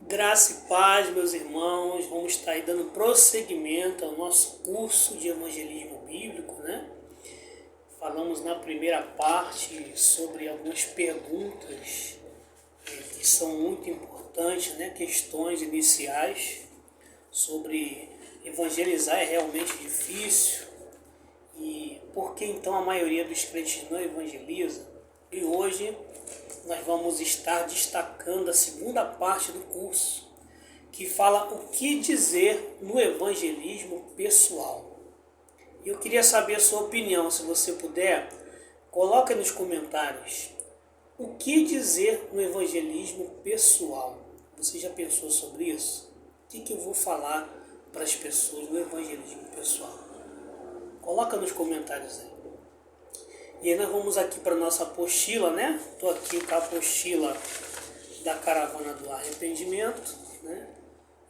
Graça e paz, meus irmãos. Vamos estar aí dando prosseguimento ao nosso curso de evangelismo bíblico, né? Falamos na primeira parte sobre algumas perguntas que são muito importantes, né? Questões iniciais sobre evangelizar é realmente difícil e por que então a maioria dos crentes não evangeliza? E hoje nós vamos estar destacando a segunda parte do curso, que fala o que dizer no evangelismo pessoal. E eu queria saber a sua opinião, se você puder, coloque nos comentários o que dizer no evangelismo pessoal. Você já pensou sobre isso? O que eu vou falar para as pessoas no evangelismo pessoal? Coloca nos comentários aí. E aí nós vamos aqui para a nossa apostila, né? Estou aqui com a apostila da Caravana do Arrependimento, né?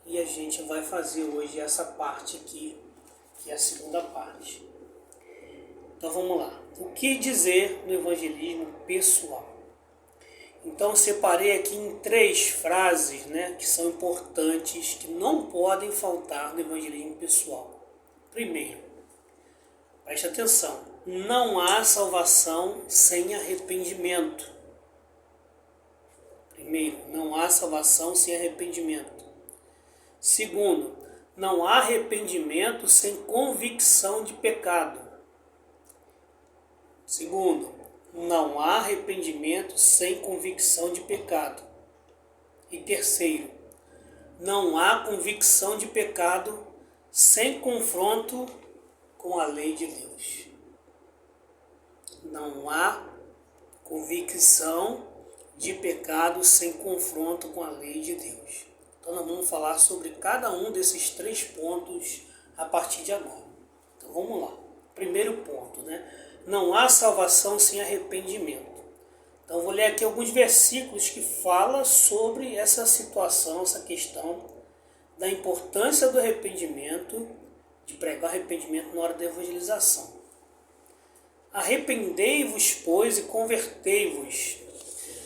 E a gente vai fazer hoje essa parte aqui, que é a segunda parte. Então vamos lá. O que dizer no evangelismo pessoal? Então eu separei aqui em 3 frases, né? Que são importantes, que não podem faltar no evangelismo pessoal. Primeiro, preste atenção. Não há salvação sem arrependimento. Primeiro, não há salvação sem arrependimento. Segundo, não há arrependimento sem convicção de pecado. Segundo, não há arrependimento sem convicção de pecado. E terceiro, não há convicção de pecado sem confronto com a lei de Deus. Não há convicção de pecado sem confronto com a lei de Deus. Então nós vamos falar sobre cada um desses 3 pontos a partir de agora. Então vamos lá. Primeiro ponto, né? Não há salvação sem arrependimento. Então vou ler aqui alguns versículos que falam sobre essa situação, essa questão da importância do arrependimento, de pregar arrependimento na hora da evangelização. Arrependei-vos, pois, e convertei-vos,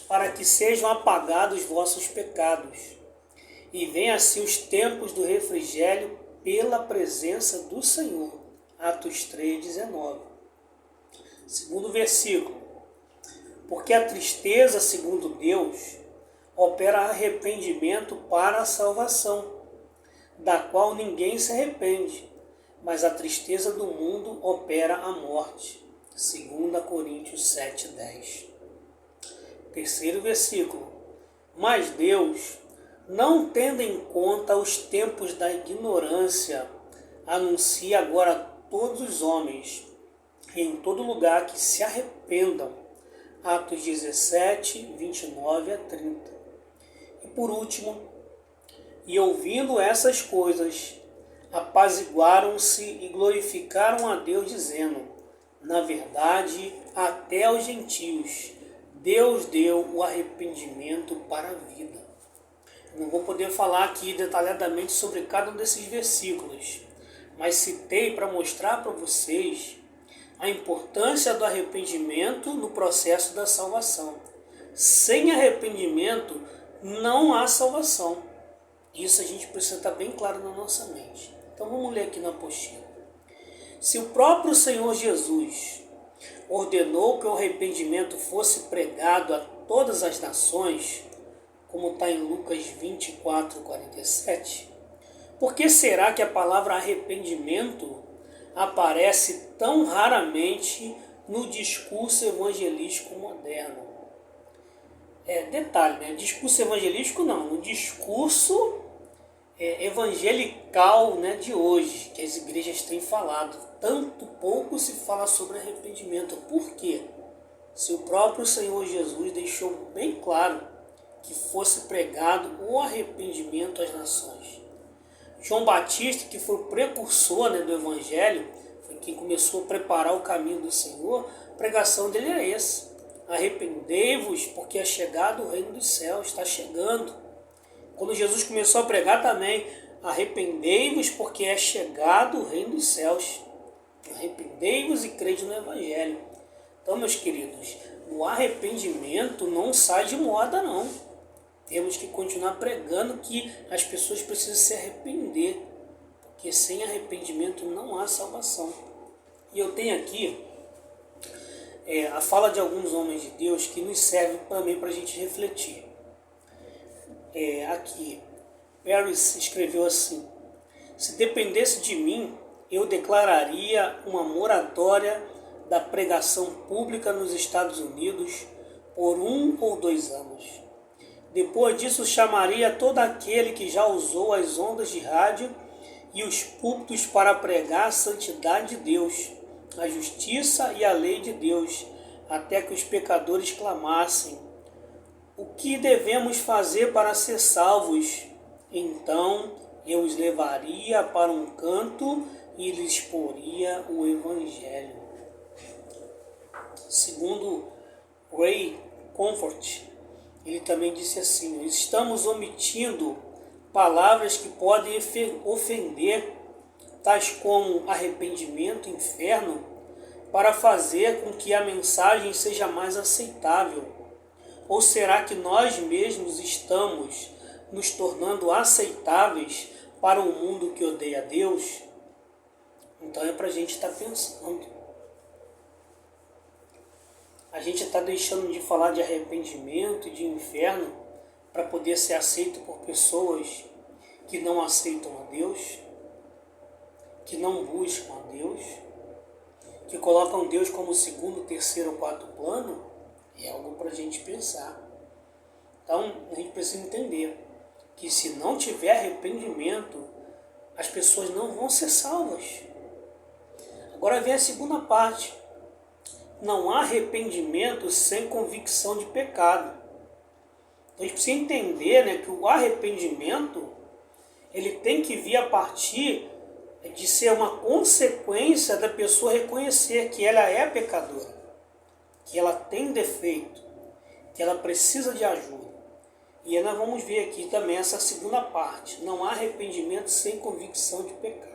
para que sejam apagados os vossos pecados, e venham assim os tempos do refrigério pela presença do Senhor. Atos 3:19. Segundo versículo. Porque a tristeza, segundo Deus, opera arrependimento para a salvação, da qual ninguém se arrepende, mas a tristeza do mundo opera a morte. 2 Coríntios 7:10. Terceiro versículo. Mas Deus, não tendo em conta os tempos da ignorância, anuncia agora a todos os homens, em todo lugar, que se arrependam. Atos 17:29-30. E por último, e ouvindo essas coisas, apaziguaram-se e glorificaram a Deus, dizendo: na verdade, até aos gentios, Deus deu o arrependimento para a vida. Não vou poder falar aqui detalhadamente sobre cada um desses versículos, mas citei para mostrar para vocês a importância do arrependimento no processo da salvação. Sem arrependimento, não há salvação. Isso a gente precisa estar bem claro na nossa mente. Então vamos ler aqui na apostila. Se o próprio Senhor Jesus ordenou que o arrependimento fosse pregado a todas as nações, como está em Lucas 24:47, por que será que a palavra arrependimento aparece tão raramente no discurso evangelístico moderno? Detalhe, né? Discurso evangelístico não, no discurso evangelical, né, de hoje, que as igrejas têm falado. Tanto pouco se fala sobre arrependimento. Por quê? Se o próprio Senhor Jesus deixou bem claro que fosse pregado o arrependimento às nações. João Batista, que foi o precursor, né, do evangelho, foi quem começou a preparar o caminho do Senhor, a pregação dele é essa: arrependei-vos, porque é chegado o reino dos céus, está chegando. Quando Jesus começou a pregar também, arrependei-vos, porque é chegado o reino dos céus. Arrependei-vos e crede no evangelho. Então, meus queridos, o arrependimento não sai de moda, não. temos que continuar pregando que as pessoas precisam se arrepender, porque sem arrependimento não há salvação. E eu tenho aqui a fala de alguns homens de Deus que nos serve também para a gente refletir. Aqui, Paris escreveu assim: se dependesse de mim, eu declararia uma moratória da pregação pública nos Estados Unidos por 1 ou 2 anos. Depois disso, chamaria todo aquele que já usou as ondas de rádio e os púlpitos para pregar a santidade de Deus, a justiça e a lei de Deus, até que os pecadores clamassem: o que devemos fazer para ser salvos? Então eu os levaria para um canto e lhes exporia o Evangelho. Segundo Ray Comfort, ele também disse assim: estamos omitindo palavras que podem ofender, tais como arrependimento, inferno, para fazer com que a mensagem seja mais aceitável? Ou será que nós mesmos estamos nos tornando aceitáveis para um mundo que odeia a Deus? Então é para a gente estar pensando. A gente está deixando de falar de arrependimento e de inferno para poder ser aceito por pessoas que não aceitam a Deus, que não buscam a Deus, que colocam Deus como segundo, terceiro ou quarto plano. É algo para a gente pensar. Então a gente precisa entender que se não tiver arrependimento, as pessoas não vão ser salvas. Agora vem a segunda parte: não há arrependimento sem convicção de pecado. Então a gente precisa entender, né, que o arrependimento ele tem que vir a partir de ser uma consequência da pessoa reconhecer que ela é pecadora, que ela tem defeito, que ela precisa de ajuda. E aí nós vamos ver aqui também essa segunda parte: não há arrependimento sem convicção de pecado.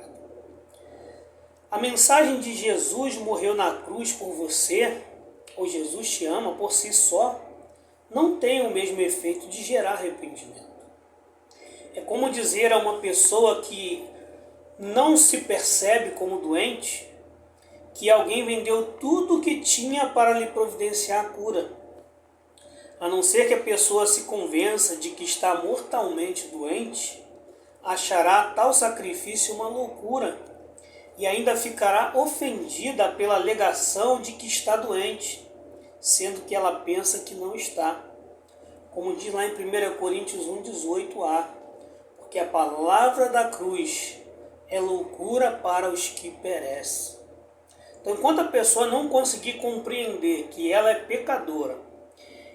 A mensagem de Jesus morreu na cruz por você, ou Jesus te ama, por si só, não tem o mesmo efeito de gerar arrependimento. É como dizer a uma pessoa que não se percebe como doente, que alguém vendeu tudo o que tinha para lhe providenciar a cura. A não ser que a pessoa se convença de que está mortalmente doente, achará tal sacrifício uma loucura e ainda ficará ofendida pela alegação de que está doente, sendo que ela pensa que não está. Como diz lá em 1 Coríntios 1,18a, porque a palavra da cruz é loucura para os que perecem. Então, enquanto a pessoa não conseguir compreender que ela é pecadora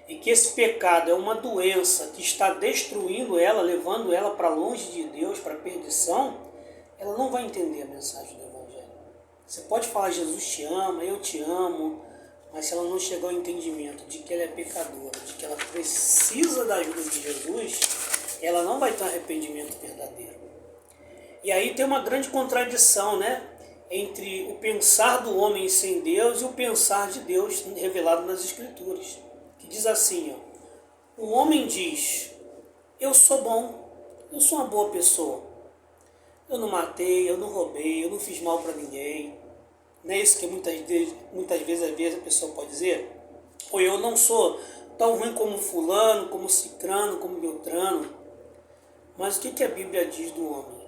e que esse pecado é uma doença que está destruindo ela, levando ela para longe de Deus, para a perdição, ela não vai entender a mensagem do Evangelho. Você pode falar: Jesus te ama, eu te amo, mas se ela não chegar ao entendimento de que ela é pecadora, de que ela precisa da ajuda de Jesus, ela não vai ter um arrependimento verdadeiro. E aí tem uma grande contradição, né, entre o pensar do homem sem Deus e o pensar de Deus revelado nas Escrituras. Que diz assim, ó: um homem diz: eu sou bom, eu sou uma boa pessoa, eu não matei, eu não roubei, eu não fiz mal para ninguém. Não é isso que muitas vezes a pessoa pode dizer? Ou eu não sou tão ruim como fulano, como cicrano, como beltrano. Mas o que a Bíblia diz do homem?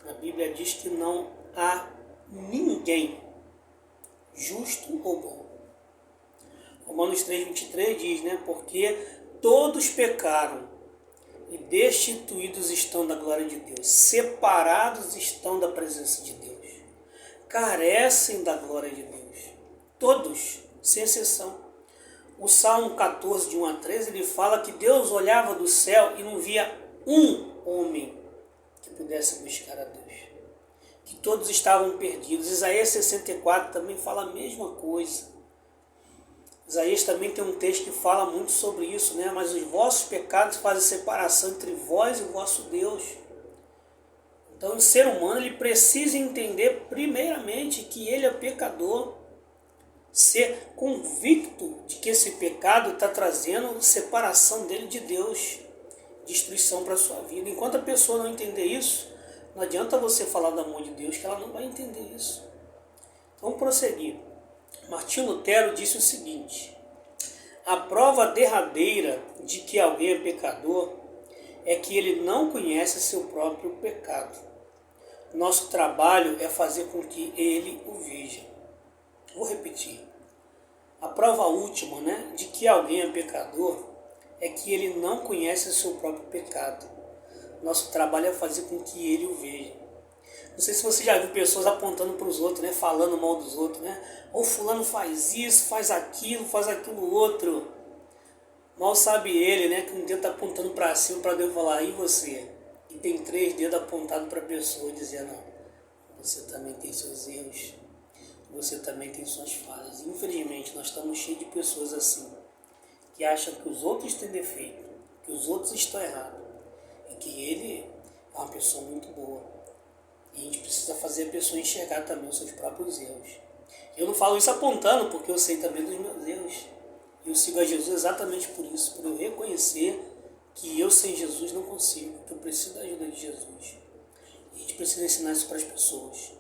A Bíblia diz que não há ninguém justo ou bom. Romanos 3,23 diz, né? Porque todos pecaram e destituídos estão da glória de Deus, separados estão da presença de Deus, carecem da glória de Deus. Todos, sem exceção. O Salmo 14, de 1 a 13, ele fala que Deus olhava do céu e não via um homem que pudesse buscar a Deus, que todos estavam perdidos. Isaías 64 também fala a mesma coisa. Isaías também tem um texto que fala muito sobre isso, né? Mas os vossos pecados fazem separação entre vós e o vosso Deus. Então o ser humano ele precisa entender primeiramente que ele é pecador, ser convicto de que esse pecado está trazendo separação dele de Deus. destruição para a sua vida. Enquanto a pessoa não entender isso, não adianta você falar do amor de Deus, que ela não vai entender isso. Vamos prosseguir. Martinho Lutero disse o seguinte: a prova derradeira de que alguém é pecador é que ele não conhece seu próprio pecado. Nosso trabalho é fazer com que ele o veja. Vou repetir. A prova última, de que alguém é pecador é que ele não conhece seu próprio pecado. Nosso trabalho é fazer com que ele o veja. Não sei se você já viu pessoas apontando para os outros, falando mal dos outros, Ou fulano faz isso, faz aquilo outro. Mal sabe ele, que um dedo está apontando para cima para Deus falar, e você? E tem 3 dedos apontados para a pessoa, dizendo, você também tem seus erros, você também tem suas falhas. Infelizmente, nós estamos cheios de pessoas assim, que acham que os outros têm defeito, que os outros estão errados, e que ele é uma pessoa muito boa. E a gente precisa fazer a pessoa enxergar também os seus próprios erros. Eu não falo isso apontando, porque eu sei também dos meus erros. Eu sigo a Jesus exatamente por isso, por eu reconhecer que eu sem Jesus não consigo, que eu preciso da ajuda de Jesus. E a gente precisa ensinar isso para as pessoas.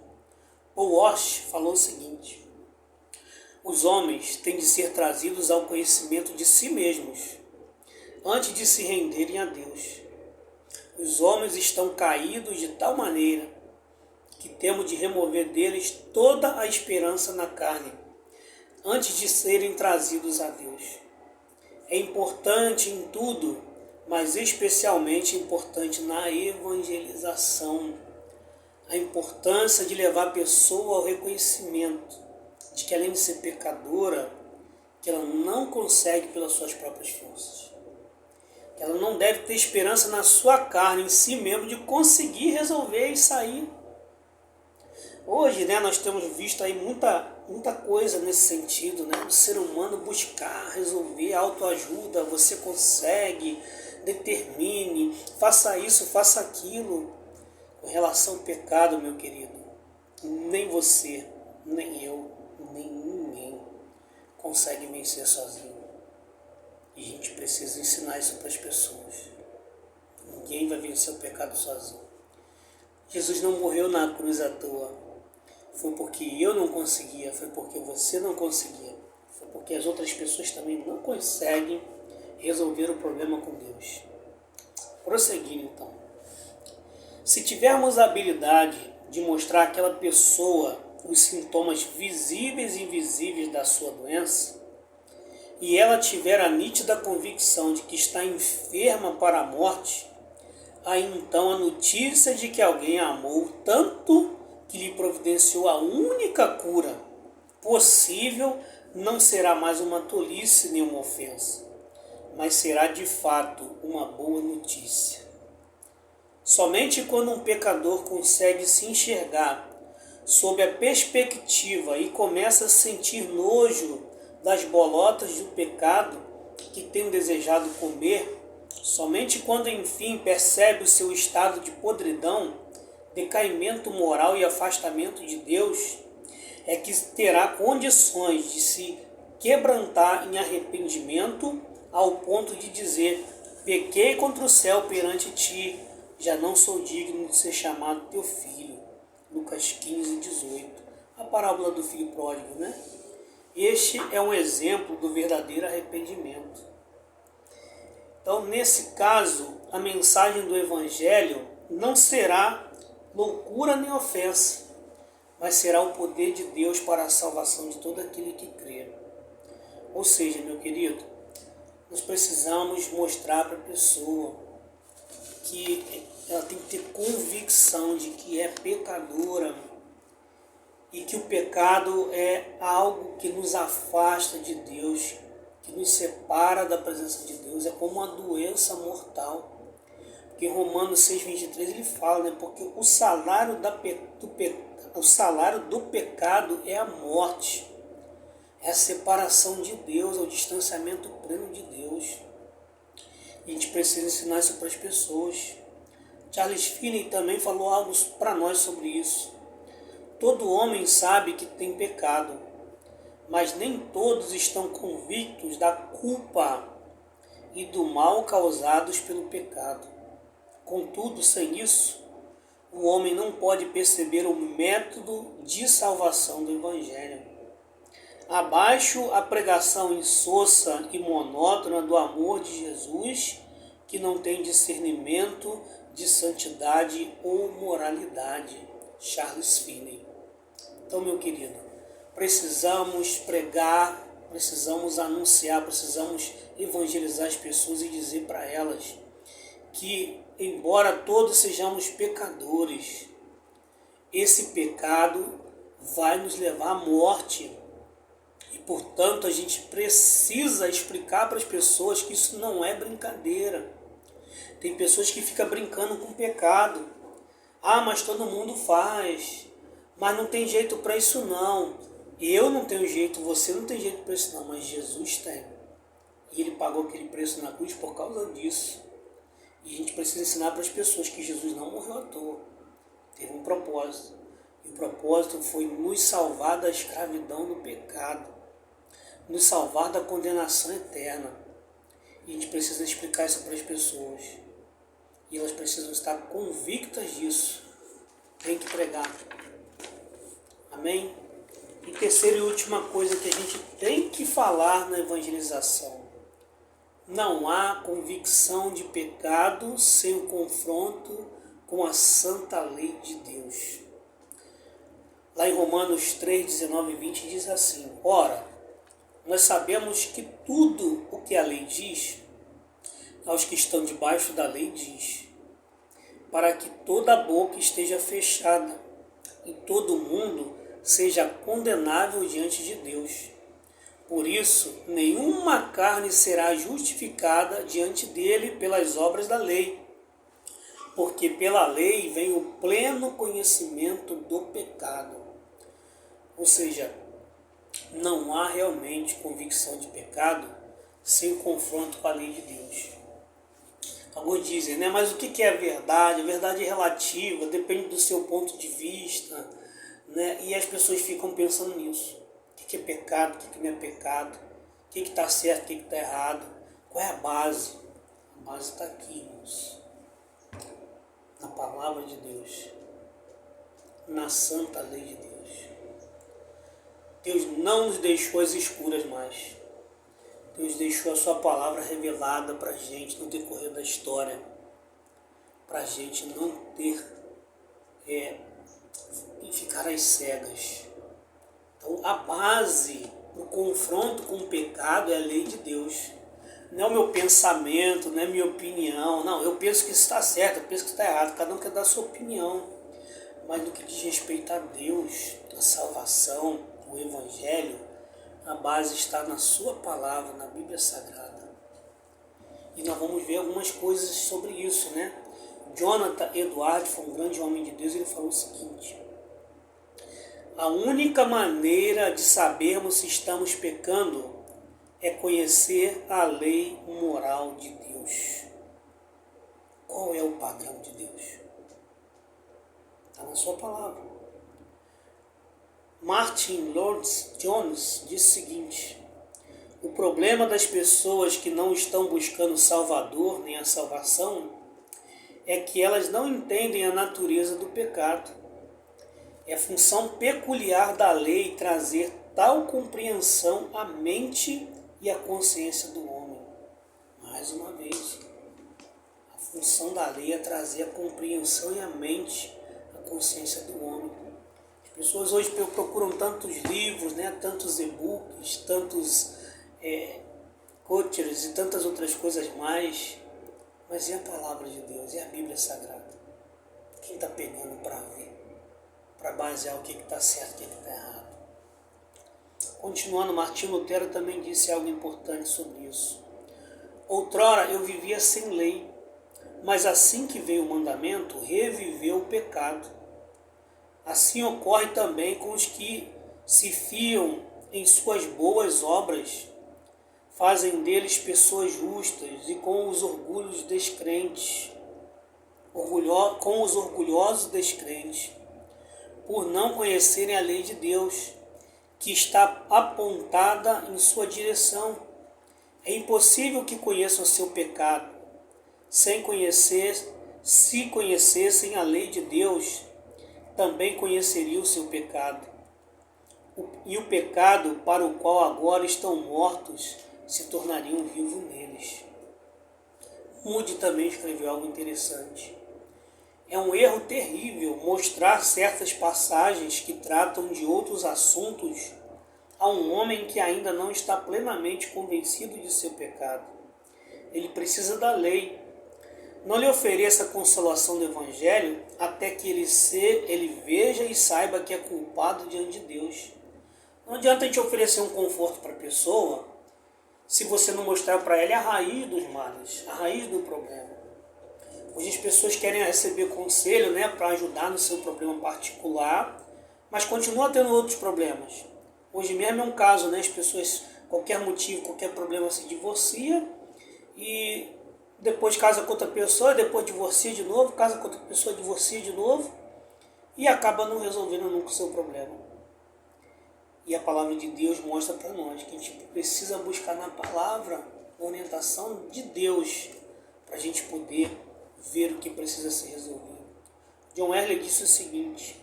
Paul Walsh falou o seguinte: os homens têm de ser trazidos ao conhecimento de si mesmos, antes de se renderem a Deus. Os homens estão caídos de tal maneira que temos de remover deles toda a esperança na carne, antes de serem trazidos a Deus. É importante em tudo, mas especialmente importante na evangelização, a importância de levar a pessoa ao reconhecimento de que, além de ser pecadora, que ela não consegue pelas suas próprias forças. Que ela não deve ter esperança na sua carne, em si mesmo, de conseguir resolver e sair. Hoje, nós temos visto aí muita coisa nesse sentido, o ser humano buscar resolver, autoajuda, você consegue, determine, faça isso, faça aquilo. Com relação ao pecado, meu querido, nem você, nem eu, nem ninguém consegue vencer sozinho. E a gente precisa ensinar isso para as pessoas. Ninguém vai vencer o pecado sozinho. Jesus não morreu na cruz à toa. Foi porque eu não conseguia, foi porque você não conseguia, foi porque as outras pessoas também não conseguem resolver o problema com Deus. Prosseguindo então. Se tivermos a habilidade de mostrar àquela pessoa os sintomas visíveis e invisíveis da sua doença, e ela tiver a nítida convicção de que está enferma para a morte, aí então a notícia de que alguém a amou tanto que lhe providenciou a única cura possível não será mais uma tolice nem uma ofensa, mas será de fato uma boa notícia. Somente quando um pecador consegue se enxergar sob a perspectiva e começa a sentir nojo das bolotas do pecado que tem desejado comer, somente quando enfim percebe o seu estado de podridão, decaimento moral e afastamento de Deus, é que terá condições de se quebrantar em arrependimento ao ponto de dizer: pequei contra o céu perante ti, já não sou digno de ser chamado teu filho. Lucas 15, 18. A parábola do filho pródigo, Este é um exemplo do verdadeiro arrependimento. Então, nesse caso, a mensagem do Evangelho não será loucura nem ofensa, mas será o poder de Deus para a salvação de todo aquele que crê. Ou seja, meu querido, nós precisamos mostrar para a pessoa que ela tem que ter convicção de que é pecadora e que o pecado é algo que nos afasta de Deus, que nos separa da presença de Deus, é como uma doença mortal. Porque em Romanos 6,23 ele fala, porque o salário do pecado é a morte, é a separação de Deus, é o distanciamento pleno de Deus. E a gente precisa ensinar isso para as pessoas. Charles Finney também falou algo para nós sobre isso. Todo homem sabe que tem pecado, mas nem todos estão convictos da culpa e do mal causados pelo pecado. Contudo, sem isso, o homem não pode perceber o método de salvação do Evangelho. Abaixo a pregação insossa e monótona do amor de Jesus, que não tem discernimento de santidade ou moralidade. Charles Finney. Então, meu querido, precisamos pregar, precisamos anunciar, precisamos evangelizar as pessoas e dizer para elas que, embora todos sejamos pecadores, esse pecado vai nos levar à morte. E, portanto, a gente precisa explicar para as pessoas que isso não é brincadeira. Tem pessoas que ficam brincando com o pecado. Ah, mas todo mundo faz. Mas não tem jeito para isso não. Eu não tenho jeito, você não tem jeito para isso não, mas Jesus tem. E Ele pagou aquele preço na cruz por causa disso. E a gente precisa ensinar para as pessoas que Jesus não morreu à toa. Teve um propósito. E o propósito foi nos salvar da escravidão do pecado. Nos salvar da condenação eterna. E a gente precisa explicar isso para as pessoas. E elas precisam estar convictas disso. Tem que pregar. Amém? E terceira e última coisa que a gente tem que falar na evangelização. Não há convicção de pecado sem o confronto com a santa lei de Deus. Lá em Romanos 3, 19 e 20 diz assim: Ora, nós sabemos que tudo o que a lei diz, aos que estão debaixo da lei diz, para que toda a boca esteja fechada e todo mundo seja condenável diante de Deus. Por isso, nenhuma carne será justificada diante dele pelas obras da lei, porque pela lei vem o pleno conhecimento do pecado. Ou seja, não há realmente convicção de pecado sem confronto com a lei de Deus. Alguns dizem, né? Mas o que é a verdade? A verdade é relativa, depende do seu ponto de vista, né? E as pessoas ficam pensando nisso. O que é pecado? O que não é pecado? O que está certo? O que está errado? Qual é a base? A base está aqui, irmãos. Na palavra de Deus. Na santa lei de Deus. Deus não nos deixou as escuras mais. Deus deixou a sua palavra revelada para a gente no decorrer da história. Para a gente não ter e ficar às cegas. Então a base do confronto com o pecado é a lei de Deus. Não é o meu pensamento, não é a minha opinião. Não, eu penso que isso está certo, eu penso que está errado. Cada um quer dar a sua opinião. Mas no que diz respeito a Deus, a salvação, o Evangelho, a base está na sua palavra, na Bíblia Sagrada. E nós vamos ver algumas coisas sobre isso, né? Jonathan Edwards foi um grande homem de Deus, ele falou o seguinte: a única maneira de sabermos se estamos pecando é conhecer a lei moral de Deus. Qual é o padrão de Deus? Está na sua palavra. Martin Lloyd-Jones disse o seguinte: o problema das pessoas que não estão buscando o Salvador nem a salvação é que elas não entendem a natureza do pecado. É função peculiar da lei trazer tal compreensão à mente e à consciência do homem. Mais uma vez, a função da lei é trazer a compreensão e a mente, a consciência do homem. As pessoas hoje procuram tantos livros, né, tantos e-books, tantos coaches e tantas outras coisas mais, mas e a palavra de Deus, e a Bíblia Sagrada? Quem está pegando para ver? Para basear o que está certo e o que está errado. Continuando, Martinho Lutero também disse algo importante sobre isso. Outrora eu vivia sem lei, mas assim que veio o mandamento, reviveu o pecado. Assim ocorre também com os que se fiam em suas boas obras, fazem deles pessoas justas e com os orgulhosos descrentes, por não conhecerem a lei de Deus, que está apontada em sua direção. É impossível que conheçam seu pecado. Se conhecessem a lei de Deus, também conheceriam o seu pecado. E o pecado para o qual agora estão mortos se tornariam vivos neles. Moody também escreveu algo interessante. É um erro terrível mostrar certas passagens que tratam de outros assuntos a um homem que ainda não está plenamente convencido de seu pecado. Ele precisa da lei. Não lhe ofereça a consolação do Evangelho até que ele veja e saiba que é culpado diante de Deus. Não adianta a gente oferecer um conforto para a pessoa se você não mostrar para ela a raiz dos males, a raiz do problema. Hoje as pessoas querem receber conselho, para ajudar no seu problema particular, mas continuam tendo outros problemas. Hoje mesmo é um caso, as pessoas, qualquer motivo, qualquer problema, se divorcia e depois casa com outra pessoa, depois divorcia de novo, casa com outra pessoa, divorcia de novo e acaba não resolvendo nunca o seu problema. E a palavra de Deus mostra para nós que a gente precisa buscar na palavra a orientação de Deus para a gente poder ver o que precisa ser resolvido. John Wesley disse o seguinte: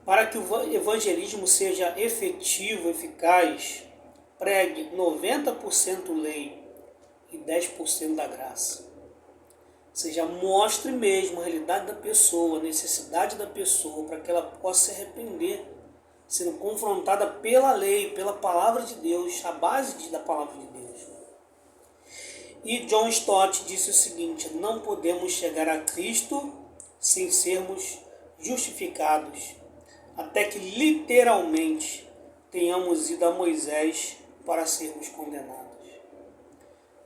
para que o evangelismo seja efetivo, eficaz, pregue 90% lei e 10% da graça. Ou seja, mostre mesmo a realidade da pessoa, a necessidade da pessoa, para que ela possa se arrepender, sendo confrontada pela lei, pela palavra de Deus, a base da palavra de Deus. E John Stott disse o seguinte: não podemos chegar a Cristo sem sermos justificados, até que literalmente tenhamos ido a Moisés para sermos condenados.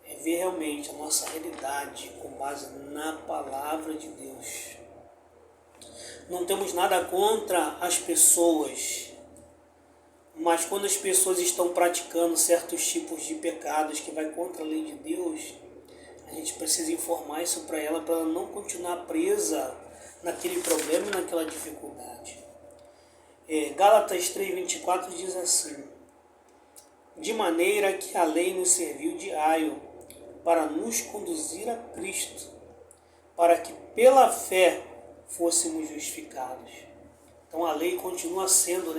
É ver realmente a nossa realidade com base na palavra de Deus. Não temos nada contra as pessoas, mas quando as pessoas estão praticando certos tipos de pecados que vai contra a lei de Deus, a gente precisa informar isso para ela não continuar presa naquele problema e naquela dificuldade. Gálatas 3,24 diz assim: de maneira que a lei nos serviu de aio para nos conduzir a Cristo, para que pela fé fôssemos justificados. Então a lei continua sendo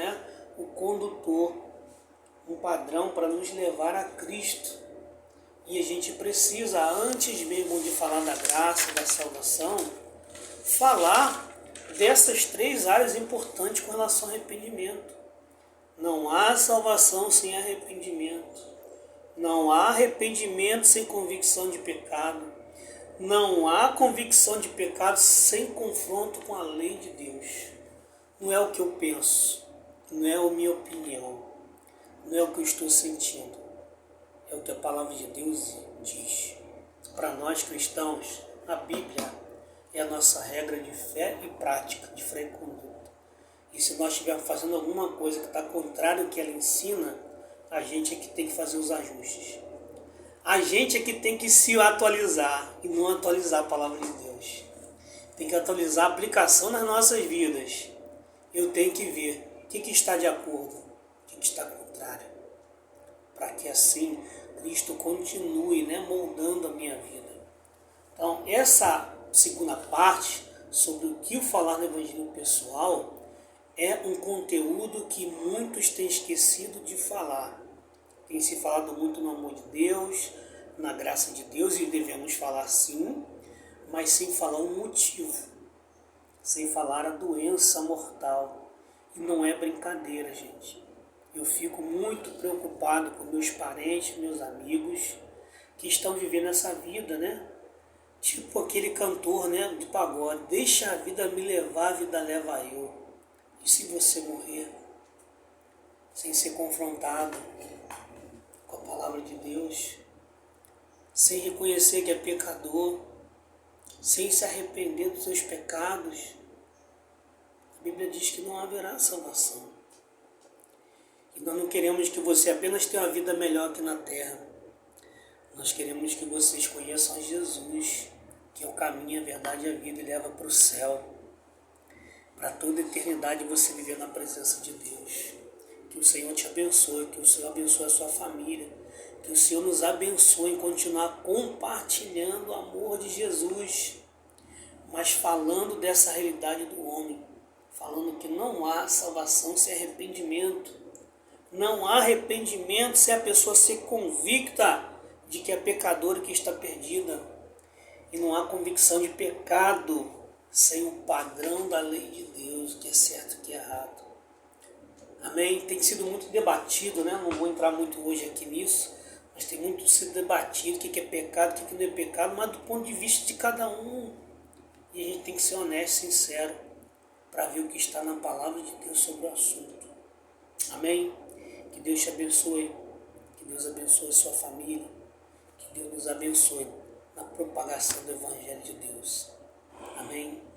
o condutor, um padrão para nos levar a Cristo. E a gente precisa, antes mesmo de falar da graça, da salvação, falar dessas 3 áreas importantes com relação ao arrependimento. Não há salvação sem arrependimento. Não há arrependimento sem convicção de pecado. Não há convicção de pecado sem confronto com a lei de Deus. Não é o que eu penso, não é a minha opinião, não é o que eu estou sentindo. É o que a palavra de Deus diz. Para nós cristãos, a Bíblia é a nossa regra de fé e prática, de fé e conduta. E se nós estivermos fazendo alguma coisa que está contrário ao que ela ensina, a gente é que tem que fazer os ajustes. A gente é que tem que se atualizar e não atualizar a palavra de Deus. Tem que atualizar a aplicação nas nossas vidas. Eu tenho que ver o que está de acordo, o que está contrário, para que assim Cristo continue moldando a minha vida. Então, essa segunda parte, sobre o que falar no evangelho pessoal, é um conteúdo que muitos têm esquecido de falar. Tem se falado muito no amor de Deus, na graça de Deus, e devemos falar sim, mas sem falar um motivo, sem falar a doença mortal. E não é brincadeira, gente. Eu fico muito preocupado com meus parentes, meus amigos, que estão vivendo essa vida, tipo aquele cantor, de pagode: deixa a vida me levar, a vida leva eu. E se você morrer sem ser confrontado com a palavra de Deus, sem reconhecer que é pecador, sem se arrepender dos seus pecados, a Bíblia diz que não haverá salvação. E nós não queremos que você apenas tenha uma vida melhor aqui na terra. Nós queremos que vocês conheçam a Jesus, que é o caminho, a verdade e a vida, e leva para o céu. Para toda a eternidade você viver na presença de Deus. Que o Senhor te abençoe, que o Senhor abençoe a sua família, Que o Senhor nos abençoe em continuar compartilhando o amor de Jesus, mas falando dessa realidade do homem, falando que não há salvação sem arrependimento. Não há arrependimento se a pessoa ser convicta de que é pecadora e que está perdida. E não há convicção de pecado sem o padrão da lei de Deus, que é certo e que é errado. Amém? Tem sido muito debatido, né? Não vou entrar muito hoje aqui nisso, mas tem muito sido debatido o que é pecado, o que não é pecado, mas do ponto de vista de cada um. E a gente tem que ser honesto e sincero para ver o que está na palavra de Deus sobre o assunto. Amém? Que Deus te abençoe, que Deus abençoe sua família, que Deus nos abençoe na propagação do Evangelho de Deus. Amém?